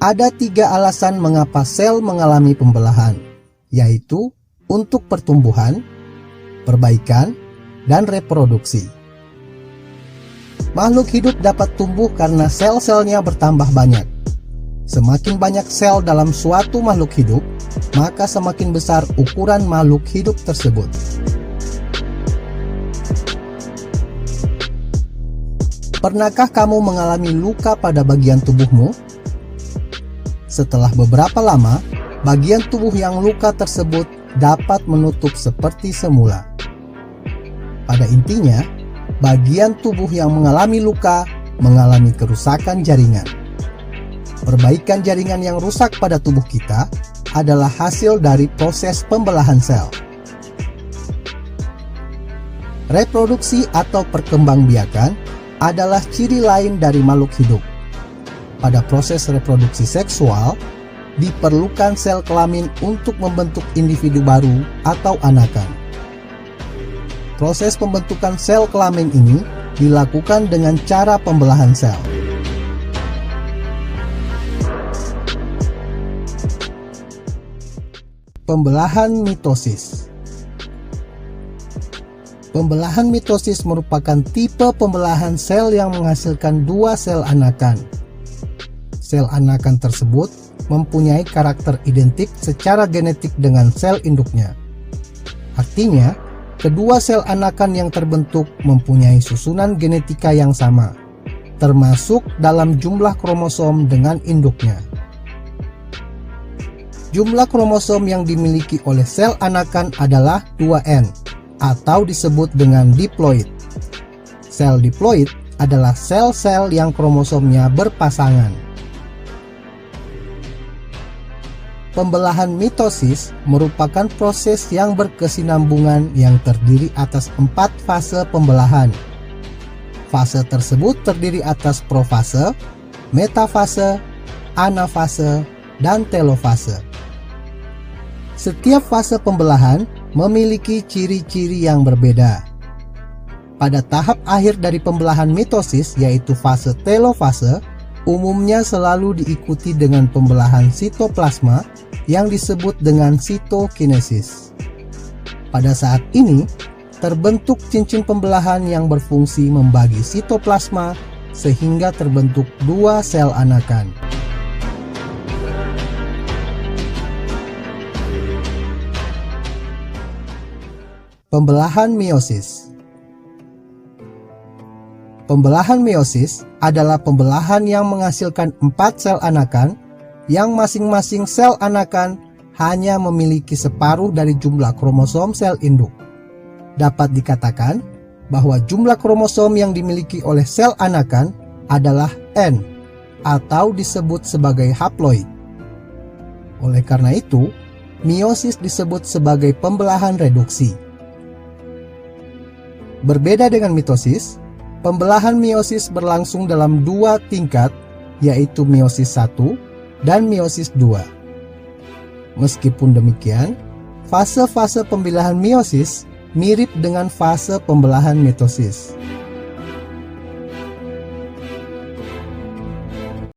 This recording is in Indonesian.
Ada 3 alasan mengapa sel mengalami pembelahan, yaitu untuk pertumbuhan, perbaikan, dan reproduksi. Makhluk hidup dapat tumbuh karena sel-selnya bertambah banyak. Semakin banyak sel dalam suatu makhluk hidup, maka semakin besar ukuran makhluk hidup tersebut. Pernahkah kamu mengalami luka pada bagian tubuhmu? Setelah beberapa lama, bagian tubuh yang luka tersebut dapat menutup seperti semula. Pada intinya, bagian tubuh yang mengalami luka mengalami kerusakan jaringan. Perbaikan jaringan yang rusak pada tubuh kita adalah hasil dari proses pembelahan sel. Reproduksi atau perkembangbiakan adalah ciri lain dari makhluk hidup. Pada proses reproduksi seksual, diperlukan sel kelamin untuk membentuk individu baru atau anakan. Proses pembentukan sel kelamin ini dilakukan dengan cara pembelahan sel. Pembelahan mitosis. Pembelahan mitosis merupakan tipe pembelahan sel yang menghasilkan 2 sel anakan. Sel anakan tersebut mempunyai karakter identik secara genetik dengan sel induknya. Artinya, kedua sel anakan yang terbentuk mempunyai susunan genetika yang sama, termasuk dalam jumlah kromosom dengan induknya. Jumlah kromosom yang dimiliki oleh sel anakan adalah 2N, atau disebut dengan diploid. Sel diploid adalah sel-sel yang kromosomnya berpasangan. Pembelahan mitosis merupakan proses yang berkesinambungan yang terdiri atas 4 fase pembelahan. Fase tersebut terdiri atas profase, metafase, anafase, dan telofase. Setiap fase pembelahan memiliki ciri-ciri yang berbeda. Pada tahap akhir dari pembelahan mitosis, yaitu fase telofase, umumnya selalu diikuti dengan pembelahan sitoplasma yang disebut dengan sitokinesis. Pada saat ini, terbentuk cincin pembelahan yang berfungsi membagi sitoplasma sehingga terbentuk 2 sel anakan. Pembelahan meiosis. Pembelahan meiosis adalah pembelahan yang menghasilkan 4 sel anakan yang masing-masing sel anakan hanya memiliki separuh dari jumlah kromosom sel induk. Dapat dikatakan bahwa jumlah kromosom yang dimiliki oleh sel anakan adalah N, atau disebut sebagai haploid. Oleh karena itu, meiosis disebut sebagai pembelahan reduksi. Berbeda dengan mitosis, pembelahan meiosis berlangsung dalam 2 tingkat, yaitu meiosis 1 dan meiosis 2. Meskipun demikian, fase-fase pembelahan meiosis mirip dengan fase pembelahan mitosis.